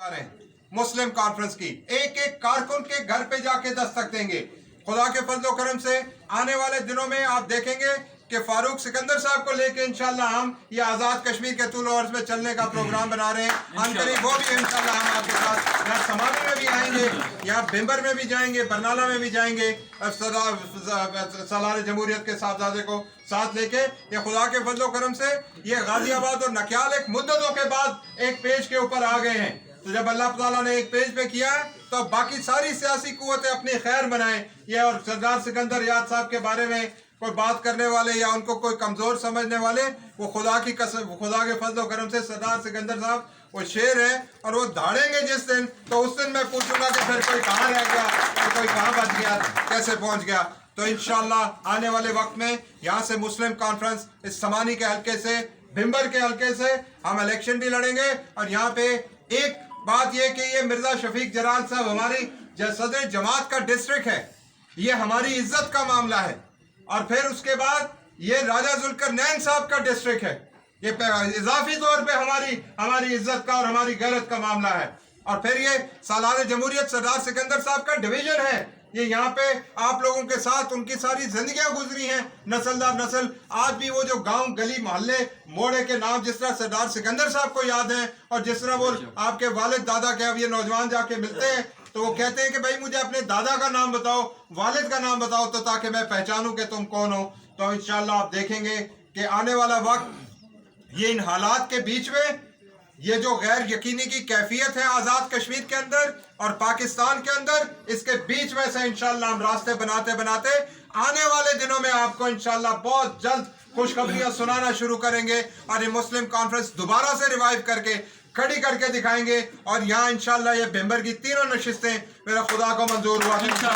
रहे हैं मुस्लिम कॉन्फ्रेंस की, एक एक कारकुन के घर पे जाके दस्तक देंगे। खुदा के फजल करम से आने वाले दिनों में आप देखेंगे कि फारूक सिकंदर साहब को लेके इंशाल्लाह हम ये आज़ाद कश्मीर के तूल अर्ज़ में चलने का प्रोग्राम बना रहे हैं। अनकरीब वो भी इंशाल्लाह हम आपके साथ यहाँ समावी में भी आएंगे, यहाँ बिम्बर में भी जाएंगे, बरनाला में भी जाएंगे, सालार जमहूरियत के साहबजादे को साथ लेके। ये खुदा के फजल करम से ये गाजियाबाद और नक्याल एक मुद्दतों के बाद एक पेज के ऊपर आ गए हैं। तो जब अल्लाह ताला ने एक पेज पे किया है तो बाकी सारी सियासी कुव्वतें अपनी खैर बनाएं। ये और सरदार सिकंदर याद साहब के बारे में कोई बात करने वाले या उनको कोई कमजोर समझने वाले, वो खुदा की कसम, खुदा के फजल करम से सरदार सिकंदर साहब वो शेर है और वो धाड़ेंगे जिस दिन, तो उस दिन मैं पूछूंगा कि फिर कोई कहाँ रह गया और कोई कहाँ बच गया, कैसे पहुंच गया। तो इंशाल्लाह आने वाले वक्त में यहाँ से मुस्लिम कॉन्फ्रेंस इस समानी के हल्के से, भिम्बर के हल्के से हम इलेक्शन भी लड़ेंगे। और यहाँ पे एक बात यह कि ये मिर्जा शफीक जलाल साहब हमारी सदर जमात का डिस्ट्रिक्ट है, ये हमारी इज्जत का मामला है। और फिर उसके बाद ये राजा जुल्करनैन साहब का डिस्ट्रिक्ट है, ये इजाफी तौर पे हमारी इज्जत का और हमारी गैरत का मामला है। और फिर ये सालार जमहूरियत सरदार सिकंदर साहब का डिवीजन है, ये यहाँ पे आप लोगों के साथ उनकी सारी जिंदगियां गुजरी हैं, नस्ल दर नस्ल। आज भी वो जो गांव गली मोहल्ले मोड़े के नाम जिस तरह सरदार सिकंदर साहब को याद हैं, और जिस तरह वो आपके वालिद दादा के, अब ये नौजवान जाके मिलते हैं तो वो कहते हैं कि भाई मुझे अपने दादा का नाम बताओ, वालिद का नाम बताओ, तो ताकि मैं पहचानूं कि तुम कौन हो। तो इंशाल्लाह आप देखेंगे कि आने वाला वक्त ये इन हालात के बीच में ये जो गैर यकीनी की कैफियत है आज़ाद कश्मीर के अंदर और पाकिस्तान के अंदर, इसके बीच में से इंशाल्लाह हम रास्ते बनाते बनाते आने वाले दिनों में आपको इंशाल्लाह बहुत जल्द खुशखबरियां सुनाना शुरू करेंगे और ये मुस्लिम कॉन्फ्रेंस दोबारा से रिवाइव करके खड़ी करके दिखाएंगे। और यहाँ इंशाल्लाह ये बिम्बर की तीनों नशिस्तें मेरा खुदा को मंजूर हुआ शुक्रिया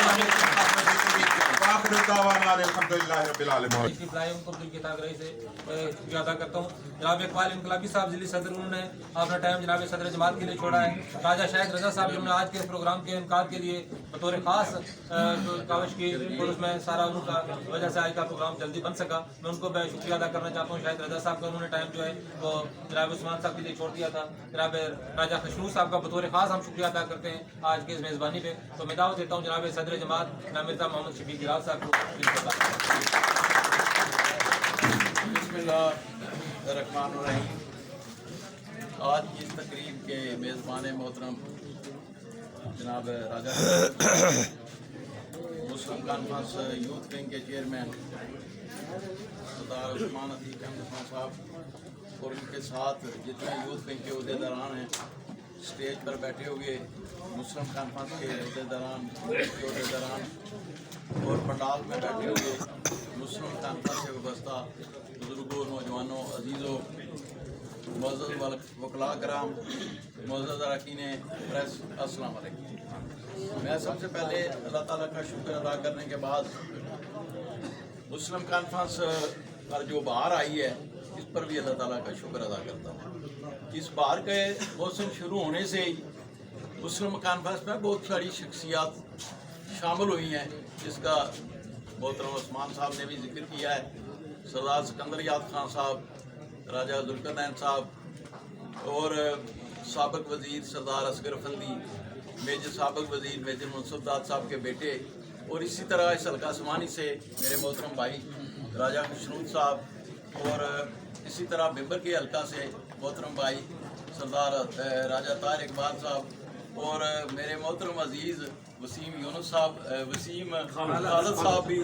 अदा करता हूँ। जनाब इकबाल इनकलाबी साहब जिली सदर, उन्होंने अपना टाइम जनाब सदर जमात के लिए छोड़ा है। राजा शाहिद रजा साहब जिन्होंने आज के प्रोग्राम के इनकार के लिए बतौर खास काविश की और उसमें सारा उनका वजह से आज का प्रोग्राम जल्दी बन सका। मैं उनको शुक्रिया अदा करना चाहता हूँ। शाहिद रजा साहब का उन्होंने टाइम जो है वो जनाब उस्मान साहब के लिए छोड़ दिया था। जनाब राजा खशनूर साहब का बतौर खास हम शुक्रिया अदा करते हैं आज के इस मेज़बानी पे। तो मैं दावत देता हूँ जनाब सदर जमात जनाब मिर्जा मोहम्मद शफीक जलाल साहब को। बिस्मिल्लाहिर्रहमानिर्रहीम। आज की इस तकरीब के मेज़बान मोहतरम जनाब राजा मुस्लिम कॉन्फ्रेंस यूथ विंग के चेयरमैन सरदार उस्मान अतीक अहमद साहब और उनके साथ जितने यूथ विंग के अहदेदारान हैं, स्टेज पर बैठे हुए मुस्लिम कॉन्फ्रेंस के अहदेदारान और पंडाल में बैठे हुए मुस्लिम कॉन्फ्रेंस के व्यवस्था बुजुर्गों, नौजवानों, अजीज़ों, मुअज़्ज़ज़ वकला कराम, मुअज़्ज़ज़ अरकान प्रेस, अस्सलाम वालेकुम। मैं सबसे पहले अल्लाह ताला का शुक्र अदा करने के बाद मुस्लिम कॉन्फ्रेंस पर जो बाहर आई है इस पर भी अल्लाह ताला का शुक्र अदा करता हूँ। इस बार के मौसम शुरू होने से ही मुस्लिम कॉन्फ्रेंस में बहुत सारी शख्सियात शामिल हुई हैं, जिसका मोहतरम उस्मान साहब ने भी जिक्र किया है। सरदार सिकंदर याद खान साहब, राजा जुल्करनैन साहब और साबिक वज़ीर सरदार असगर अफंदी, मेजर साबिक वज़ीर मेजर मुनसब दाद साहब के बेटे, और इसी तरह इस हल्का समानी से मेरे मोहतरम भाई राजा खशनूर साहब, और इसी तरह बिम्बर के हल्का से मोहतरम भाई सरदार राजा तार इकबाल साहब, और मेरे मोहतरम अजीज़ वसीम यूनुस साहब, वसीम खालिद साहब भी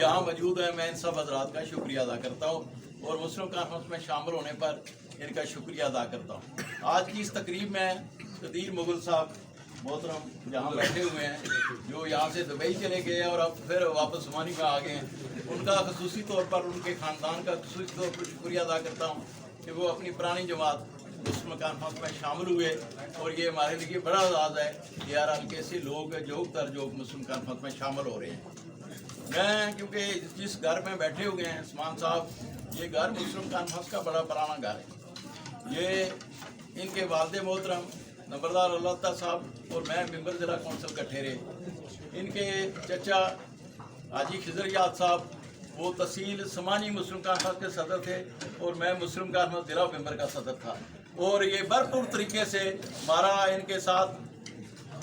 यहाँ मौजूद हैं। मैं इन सब हज़रात का शुक्रिया अदा करता हूँ और मुस्लिम कॉन्फ्रेंस में शामिल होने पर इनका शुक्रिया अदा करता हूँ। आज की इस तकरीब में कदीर मुगल साहब मोहतरम यहाँ बैठे हुए हैं, जो यहाँ से दुबई चले गए और अब फिर वापस समानी में आ गए हैं। उनका खसूसी तौर पर, उनके ख़ानदान का खसूसी तौर पर शुक्रिया अदा करता हूँ कि वो अपनी पुरानी जमात मुस्लिम कॉन्फ्रेंस में शामिल हुए। और ये हमारे लिए बड़ा एजाज़ है कि यार हल्के से लोग जो मुस्लिम कॉन्फ्रेंस में शामिल हो रहे हैं। मैं क्योंकि जिस घर में बैठे हुए हैं उस्मान साहब, ये घर मुस्लिम कॉन्फ्रेंस का बड़ा पुराना घर है। ये इनके वालिद मोहतरम नंबरदार अल्लाह साहब और मैं मेंबर ज़िला कौंसिल का ठहरे। इनके चचा हाजी खिजर याद साहब वो तहसील समानी मुस्लिम कॉन्फ्रेंस के सदर थे और मैं मुस्लिम कॉन्फ्रेंस ज़िला मेंबर का सदर था। اور یہ بھرپور طریقے سے ہمارا ان کے ساتھ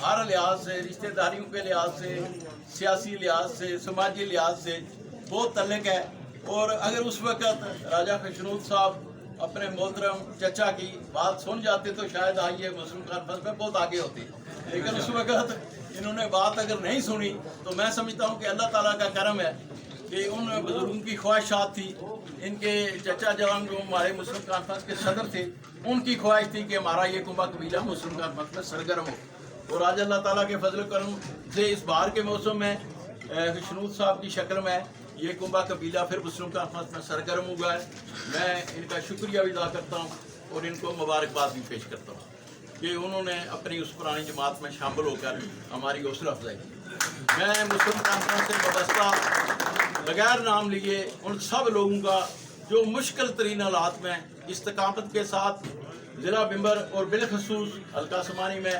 ہر لحاظ سے، رشتہ داریوں کے لحاظ سے، سیاسی لحاظ سے، سماجی لحاظ سے بہت تعلق ہے. اور اگر اس وقت راجہ خشنود صاحب اپنے محترم چچا کی بات سن جاتے تو شاید آئیے مسلم کانفرنس میں بہت آگے ہوتے، لیکن اس وقت انہوں نے بات اگر نہیں سنی تو میں سمجھتا ہوں کہ اللہ تعالیٰ کا کرم ہے کہ ان بزرگوں کی خواہشات تھی. ان کے چچا جوان جو ہمارے مسلم کانفرنس کے صدر تھے، ان کی خواہش تھی کہ ہمارا یہ کنبہ قبیلہ مسلم کانفرنس میں سرگرم ہو. اور آج اللہ تعالیٰ کے فضل و کرم سے اس بہار کے موسم میں خشنود صاحب کی شکل میں یہ کنبہ قبیلہ پھر مسلم کانفرنس میں سرگرم ہوا ہے. میں ان کا شکریہ بھی ادا کرتا ہوں اور ان کو مبارکباد بھی پیش کرتا ہوں کہ انہوں نے اپنی اس پرانی جماعت میں شامل ہو کر ہماری حوصلہ افزائی کی. میں مسلم کانفرنس سے وابستہ بغیر نام لیے ان سب لوگوں کا جو مشکل ترین حالات میں استقامت کے ساتھ ضلع بمبر اور بالخصوص حلقہ سمانی میں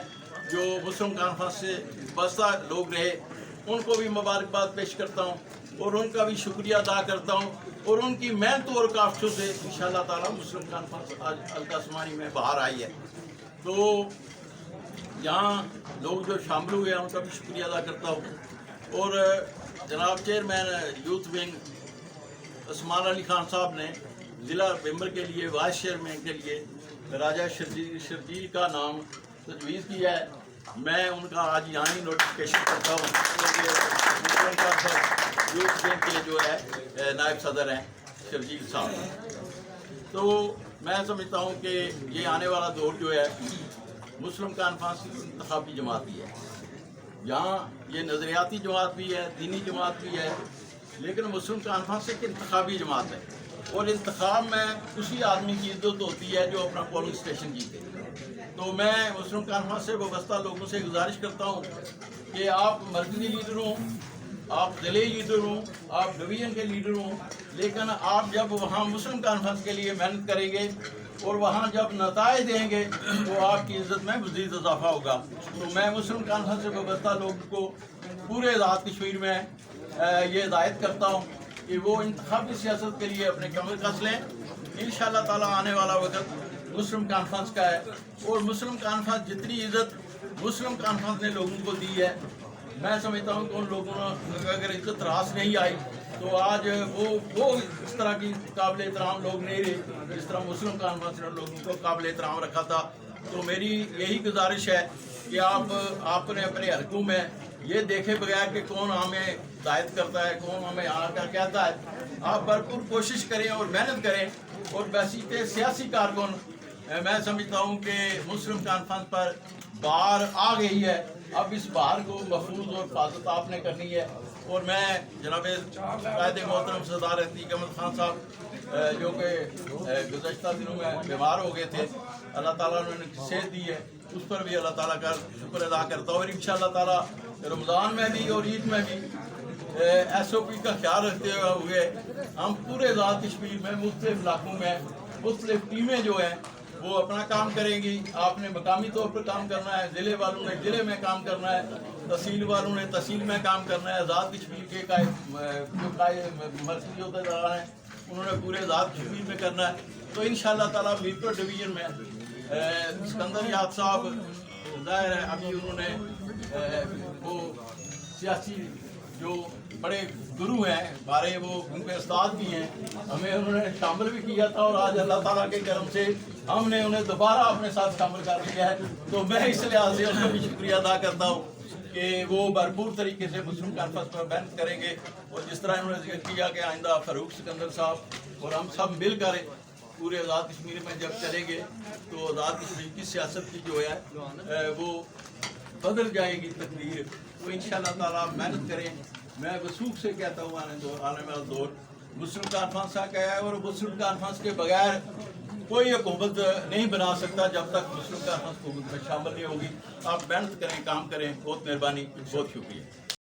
جو مسلم کانفرنس سے وابستہ لوگ رہے، ان کو بھی مبارکباد پیش کرتا ہوں اور ان کا بھی شکریہ ادا کرتا ہوں. اور ان کی محنت اور کاوشوں سے انشاءاللہ تعالی مسلم کانفرنس آج حلقہ سمانی میں باہر آئی ہے. تو یہاں لوگ جو شامل ہوئے ہیں ان کا بھی شکریہ ادا کرتا ہوں. اور جناب چیئرمین یوتھ ونگ عثمان علی خان صاحب نے ضلع بمبر کے لیے وائس چیئرمین کے لیے راجہ شرجیل کا نام تجویز کیا ہے. میں ان کا آج یہاں ہی نوٹیفکیشن کرتا ہوں. یوتھ ونگ کے جو ہے نائب صدر ہیں شرجیل صاحب. تو میں سمجھتا ہوں کہ یہ آنے والا دور جو ہے مسلم کانفرنس کی انتخابی جماعت بھی ہے. یہاں یہ نظریاتی جماعت بھی ہے، دینی جماعت بھی ہے، لیکن مسلم کانفرنس ایک انتخابی جماعت ہے. اور انتخاب میں اسی آدمی کی عزت ہوتی ہے جو اپنا پولنگ اسٹیشن جیتے. تو میں مسلم کانفرنس سے وابستہ لوگوں سے گزارش کرتا ہوں کہ آپ مرکزی لیڈر ہوں، آپ ضلعی لیڈر ہوں، آپ ڈویژن کے لیڈر ہوں، لیکن آپ جب وہاں مسلم کانفرنس کے لیے محنت کریں گے اور وہاں جب نتائج دیں گے تو آپ کی عزت میں مزید اضافہ ہوگا. تو میں مسلم کانفرنس سے وابستہ لوگوں کو پورے آزاد کشمیر میں یہ ہدایت کرتا ہوں کہ وہ انتخابی سیاست کے لیے اپنے کمر کس لیں. انشاءاللہ تعالیٰ آنے والا وقت مسلم کانفرنس کا ہے. اور مسلم کانفرنس جتنی عزت مسلم کانفرنس نے لوگوں کو دی ہے، میں سمجھتا ہوں کہ ان لوگوں نے اگر عزت راس نہیں آئی تو آج وہ اس طرح کی قابل احترام لوگ نہیں رہے جس طرح مسلم کانفرنس نے لوگوں کو قابل احترام رکھا تھا. تو میری یہی گزارش ہے کہ آپ نے اپنے حلقوں میں یہ دیکھے بغیر کہ کون ہمیں ہدایت کرتا ہے، کون ہمیں آ کر کہتا ہے، آپ بھرپور کوشش کریں اور محنت کریں. اور بحیثیت سیاسی کارکن میں سمجھتا ہوں کہ مسلم کانفرنس پر بہار آ گئی ہے. اب اس بہار کو محفوظ اور حفاظت آپ نے کرنی ہے. اور میں جناب قائد محترم سردار عتیق احمد خان صاحب جو کہ گزشتہ دنوں میں بیمار ہو گئے تھے، اللہ تعالیٰ نے انہیں صحت دی ہے، اس پر بھی اللہ تعالیٰ کا شکر ادا کرتا ہوں. اور انشاءاللہ تعالیٰ رمضان میں بھی اور عید میں بھی ایس او پی کا خیال رکھتے ہوئے ہم پورے آزاد کشمیر میں مختلف علاقوں میں مختلف ٹیمیں جو ہیں وہ اپنا کام کریں گی. آپ نے مقامی طور پر کام کرنا ہے، ضلع والوں نے ضلع میں کام کرنا ہے، تحصیل والوں نے تحصیل میں کام کرنا ہے. آزاد کشمیر کے جو مرکزی عہدیدار ہیں انہوں نے پورے آزاد کشمیر میں کرنا ہے. تو انشاءاللہ تعالیٰ میرپور ڈویژن میں سکندر یاد صاحب ظاہر ہے ابھی انہوں نے وہ سیاسی جو بڑے گرو ہیں ہمارے، وہ ان کے استاد بھی ہیں، ہمیں انہوں نے شامل بھی کیا تھا اور آج اللہ تعالیٰ کے کرم سے ہم نے انہیں دوبارہ اپنے ساتھ شامل کر لیا ہے. تو میں اس لحاظ سے ان کا بھی شکریہ ادا کرتا ہوں کہ وہ بھرپور طریقے سے مسلم کانفرنس پر محنت کریں گے. اور جس طرح انہوں نے ذکر کیا کہ آئندہ فاروق سکندر صاحب اور ہم سب مل کر پورے آزاد کشمیر میں جب چلیں گے تو آزاد کشمیر کی سیاست کی جو ہے وہ بدل جائے گی تقدیر. تو انشاءاللہ تعالیٰ محنت کریں. میں وثوق سے کہتا ہوں آنے والا دور مسلم کانفرنس کا ہے اور مسلم کانفرنس کے بغیر کوئی حکومت نہیں بنا سکتا جب تک مسلم کانفرنس حکومت میں شامل نہیں ہوگی. آپ محنت کریں، کام کریں. بہت مہربانی، بہت شکریہ.